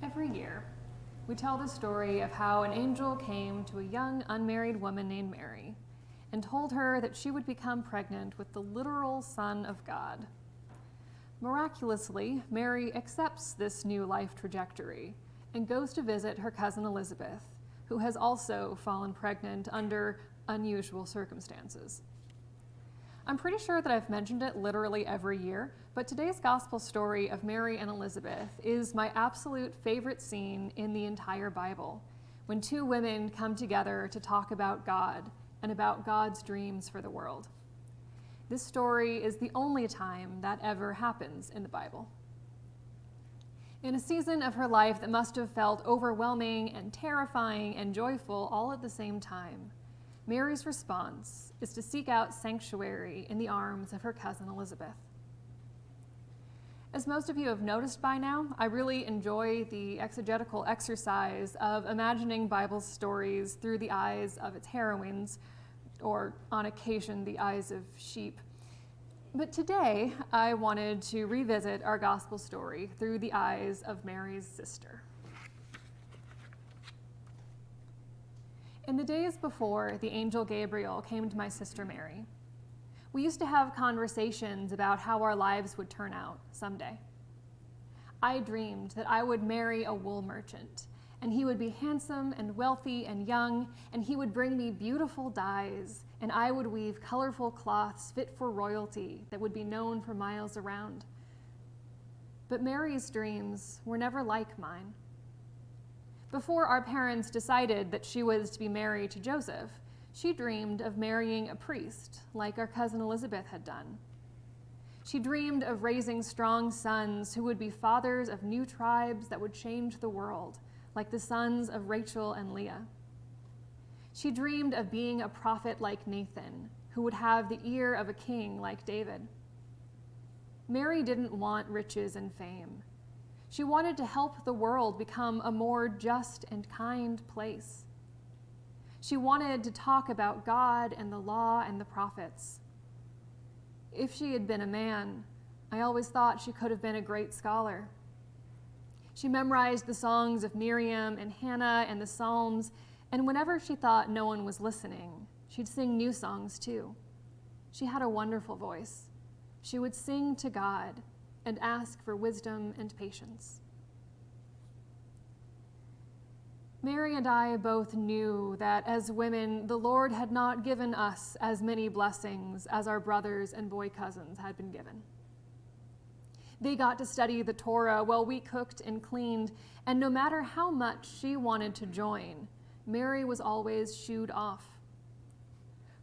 Every year, we tell the story of how an angel came to a young unmarried woman named Mary and told her that she would become pregnant with the literal Son of God. Miraculously, Mary accepts this new life trajectory and goes to visit her cousin Elizabeth, who has also fallen pregnant under unusual circumstances. I'm pretty sure that I've mentioned it literally every year, but today's gospel story of Mary and Elizabeth is my absolute favorite scene in the entire Bible, when two women come together to talk about God and about God's dreams for the world. This story is the only time that ever happens in the Bible. In a season of her life that must have felt overwhelming and terrifying and joyful all at the same time, Mary's response is to seek out sanctuary in the arms of her cousin Elizabeth. As most of you have noticed by now, I really enjoy the exegetical exercise of imagining Bible stories through the eyes of its heroines, or on occasion, the eyes of sheep. But today, I wanted to revisit our gospel story through the eyes of Mary's sister. In the days before the angel Gabriel came to my sister Mary, we used to have conversations about how our lives would turn out someday. I dreamed that I would marry a wool merchant, and he would be handsome and wealthy and young, and he would bring me beautiful dyes, and I would weave colorful cloths fit for royalty that would be known for miles around. But Mary's dreams were never like mine. Before our parents decided that she was to be married to Joseph, she dreamed of marrying a priest, like our cousin Elizabeth had done. She dreamed of raising strong sons who would be fathers of new tribes that would change the world, like the sons of Rachel and Leia. She dreamed of being a prophet like Nathan, who would have the ear of a king like David. Mary didn't want riches and fame. She wanted to help the world become a more just and kind place. She wanted to talk about God and the law and the prophets. If she had been a man, I always thought she could have been a great scholar. She memorized the songs of Miriam and Hannah and the Psalms, and whenever she thought no one was listening, she'd sing new songs too. She had a wonderful voice. She would sing to God and ask for wisdom and patience. Mary and I both knew that as women, the Lord had not given us as many blessings as our brothers and boy cousins had been given. They got to study the Torah while we cooked and cleaned, and no matter how much she wanted to join, Mary was always shooed off.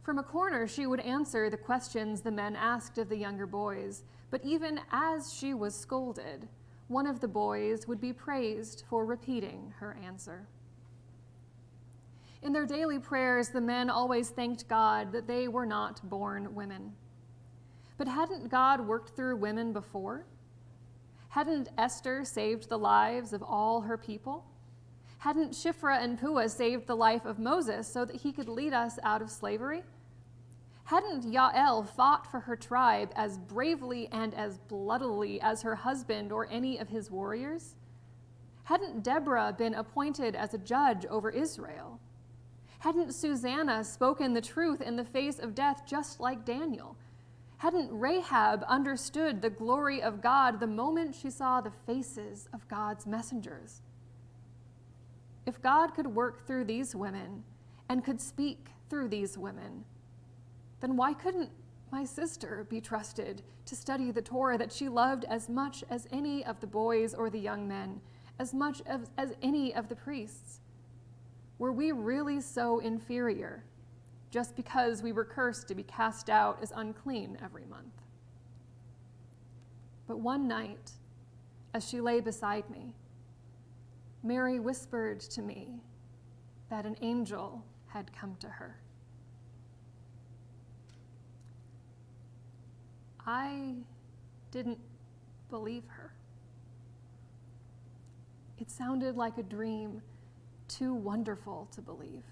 From a corner, she would answer the questions the men asked of the younger boys, but even as she was scolded, one of the boys would be praised for repeating her answer. In their daily prayers, the men always thanked God that they were not born women. But hadn't God worked through women before? Hadn't Esther saved the lives of all her people? Hadn't Shiphrah and Puah saved the life of Moses so that he could lead us out of slavery? Hadn't Yael fought for her tribe as bravely and as bloodily as her husband or any of his warriors? Hadn't Deborah been appointed as a judge over Israel? Hadn't Susanna spoken the truth in the face of death just like Daniel? Hadn't Rahab understood the glory of God the moment she saw the faces of God's messengers? If God could work through these women and could speak through these women, then why couldn't my sister be trusted to study the Torah that she loved as much as any of the boys or the young men, as much as any of the priests? Were we really so inferior just because we were cursed to be cast out as unclean every month? But one night, as she lay beside me, Mary whispered to me that an angel had come to her. I didn't believe her. It sounded like a dream too wonderful to believe.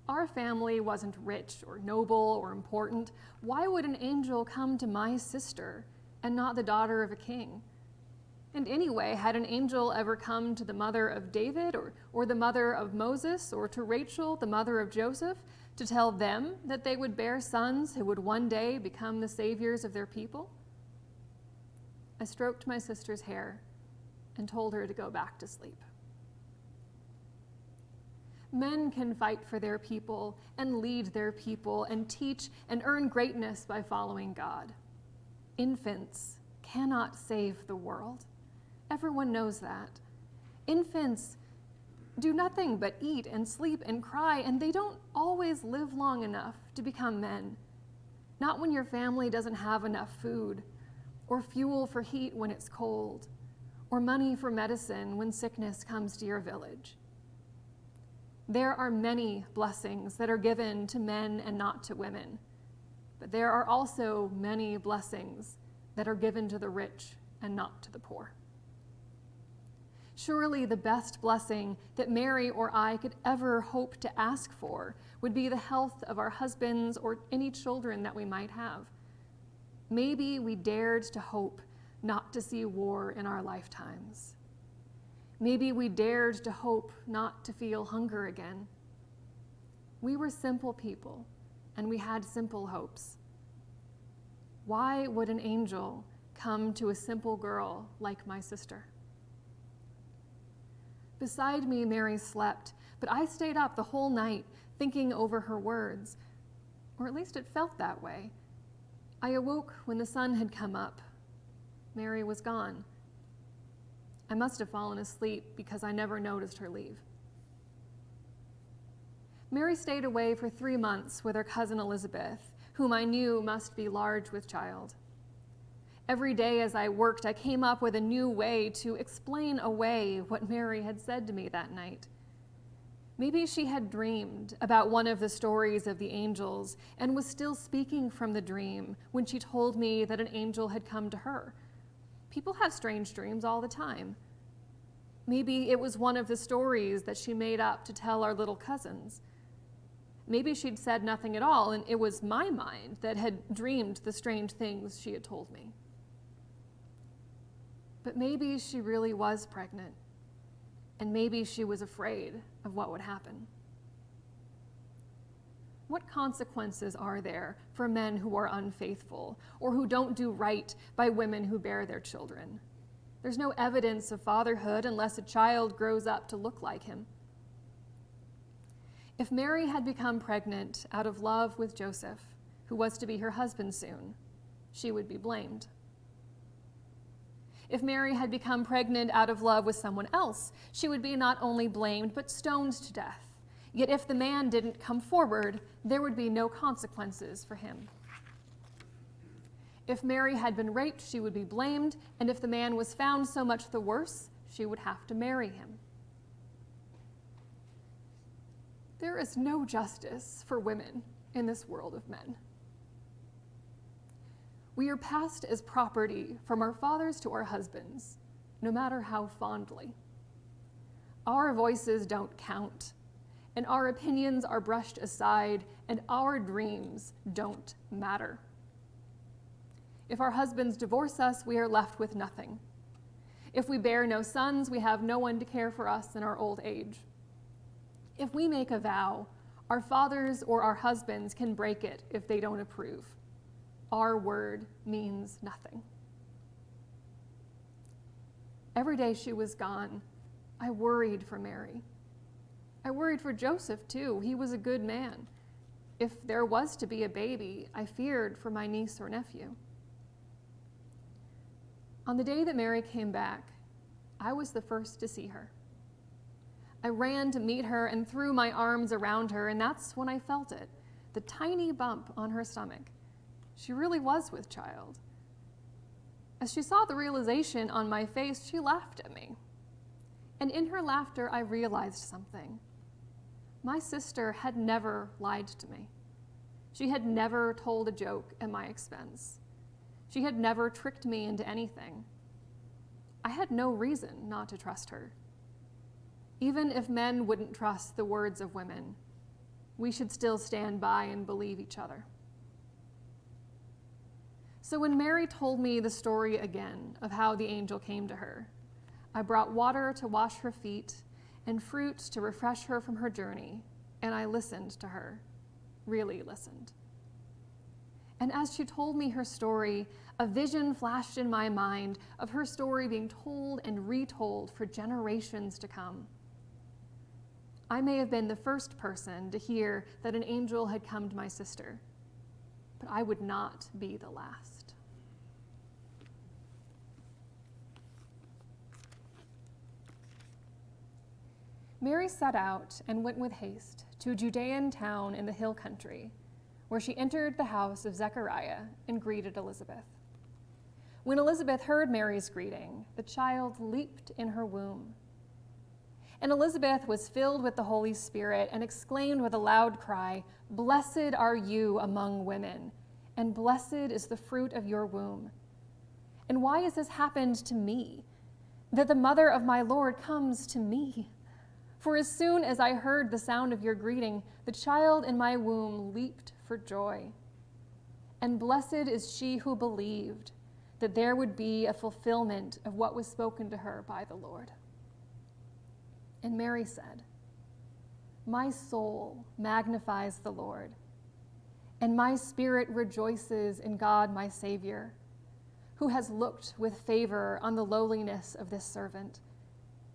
Our family wasn't rich or noble or important. Why would an angel come to my sister and not the daughter of a king? And anyway, had an angel ever come to the mother of David or the mother of Moses or to Rachel, the mother of Joseph, to tell them that they would bear sons who would one day become the saviors of their people? I stroked my sister's hair and told her to go back to sleep. Men can fight for their people and lead their people and teach and earn greatness by following God. Infants cannot save the world. Everyone knows that. Infants do nothing but eat and sleep and cry, and they don't always live long enough to become men. Not when your family doesn't have enough food, or fuel for heat when it's cold, or money for medicine when sickness comes to your village. There are many blessings that are given to men and not to women, but there are also many blessings that are given to the rich and not to the poor. Surely the best blessing that Mary or I could ever hope to ask for would be the health of our husbands or any children that we might have. Maybe we dared to hope not to see war in our lifetimes. Maybe we dared to hope not to feel hunger again. We were simple people, and we had simple hopes. Why would an angel come to a simple girl like my sister? Beside me, Mary slept, but I stayed up the whole night thinking over her words, or at least it felt that way. I awoke when the sun had come up. Mary was gone. I must have fallen asleep because I never noticed her leave. Mary stayed away for 3 months with her cousin Elizabeth, whom I knew must be large with child. Every day as I worked, I came up with a new way to explain away what Mary had said to me that night. Maybe she had dreamed about one of the stories of the angels and was still speaking from the dream when she told me that an angel had come to her. People have strange dreams all the time. Maybe it was one of the stories that she made up to tell our little cousins. Maybe she'd said nothing at all, and it was my mind that had dreamed the strange things she had told me. But maybe she really was pregnant, and maybe she was afraid of what would happen. What consequences are there for men who are unfaithful or who don't do right by women who bear their children? There's no evidence of fatherhood unless a child grows up to look like him. If Mary had become pregnant out of love with Joseph, who was to be her husband soon, she would be blamed. If Mary had become pregnant out of love with someone else, she would be not only blamed, but stoned to death. Yet if the man didn't come forward, there would be no consequences for him. If Mary had been raped, she would be blamed, and if the man was found so much the worse, she would have to marry him. There is no justice for women in this world of men. We are passed as property from our fathers to our husbands, no matter how fondly. Our voices don't count, and our opinions are brushed aside, and our dreams don't matter. If our husbands divorce us, we are left with nothing. If we bear no sons, we have no one to care for us in our old age. If we make a vow, our fathers or our husbands can break it if they don't approve. Our word means nothing. Every day she was gone, I worried for Mary. I worried for Joseph, too. He was a good man. If there was to be a baby, I feared for my niece or nephew. On the day that Mary came back, I was the first to see her. I ran to meet her and threw my arms around her, and that's when I felt it, the tiny bump on her stomach. She really was with child. As she saw the realization on my face, she laughed at me. And in her laughter, I realized something. My sister had never lied to me. She had never told a joke at my expense. She had never tricked me into anything. I had no reason not to trust her. Even if men wouldn't trust the words of women, we should still stand by and believe each other. So when Mary told me the story again of how the angel came to her, I brought water to wash her feet and fruit to refresh her from her journey, and I listened to her, really listened. And as she told me her story, a vision flashed in my mind of her story being told and retold for generations to come. I may have been the first person to hear that an angel had come to my sister, but I would not be the last. Mary set out and went with haste to a Judean town in the hill country, where she entered the house of Zechariah and greeted Elizabeth. When Elizabeth heard Mary's greeting, the child leaped in her womb. And Elizabeth was filled with the Holy Spirit and exclaimed with a loud cry, "Blessed are you among women, and blessed is the fruit of your womb. And why has this happened to me, that the mother of my Lord comes to me? For as soon as I heard the sound of your greeting, the child in my womb leaped for joy. And blessed is she who believed that there would be a fulfillment of what was spoken to her by the Lord." And Mary said, "My soul magnifies the Lord, and my spirit rejoices in God my Savior, who has looked with favor on the lowliness of this servant.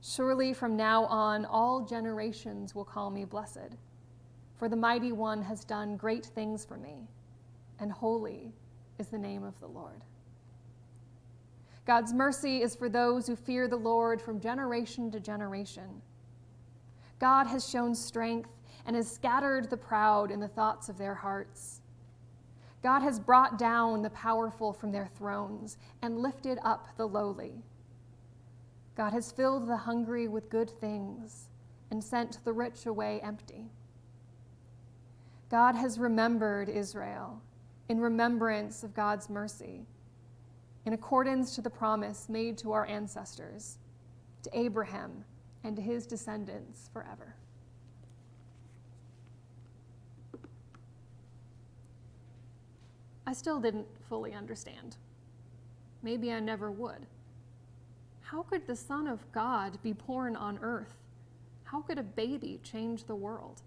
Surely from now on all generations will call me blessed, for the Mighty One has done great things for me, and holy is the name of the Lord." God's mercy is for those who fear the Lord from generation to generation. God has shown strength and has scattered the proud in the thoughts of their hearts. God has brought down the powerful from their thrones and lifted up the lowly. God has filled the hungry with good things and sent the rich away empty. God has remembered Israel in remembrance of God's mercy, in accordance to the promise made to our ancestors, to Abraham and to his descendants forever. I still didn't fully understand. Maybe I never would. How could the Son of God be born on earth? How could a baby change the world?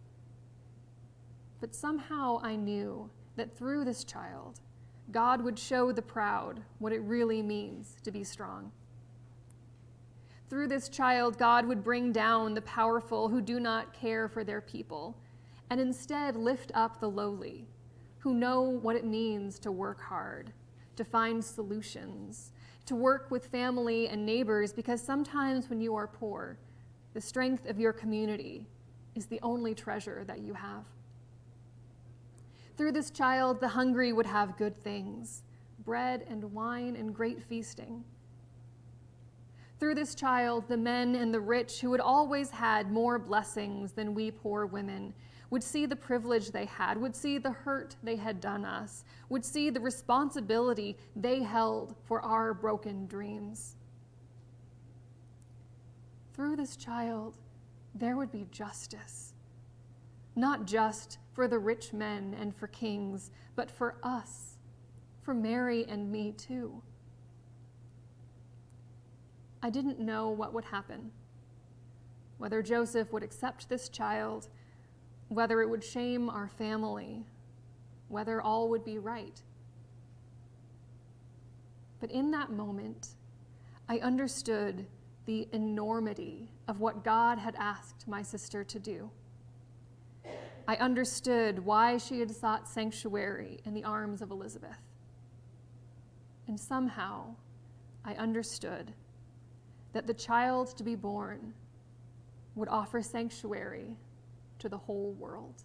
But somehow I knew that through this child, God would show the proud what it really means to be strong. Through this child, God would bring down the powerful who do not care for their people, and instead lift up the lowly, who know what it means to work hard, to find solutions, to work with family and neighbors, because sometimes when you are poor, the strength of your community is the only treasure that you have. Through this child, the hungry would have good things, bread and wine and great feasting. Through this child, the men and the rich, who had always had more blessings than we poor women, would see the privilege they had, would see the hurt they had done us, would see the responsibility they held for our broken dreams. Through this child, there would be justice, not just for the rich men and for kings, but for us, for Mary and me too. I didn't know what would happen, whether Joseph would accept this child, whether it would shame our family, whether all would be right. But in that moment, I understood the enormity of what God had asked my sister to do. I understood why she had sought sanctuary in the arms of Elizabeth. And somehow, I understood that the child to be born would offer sanctuary to the whole world.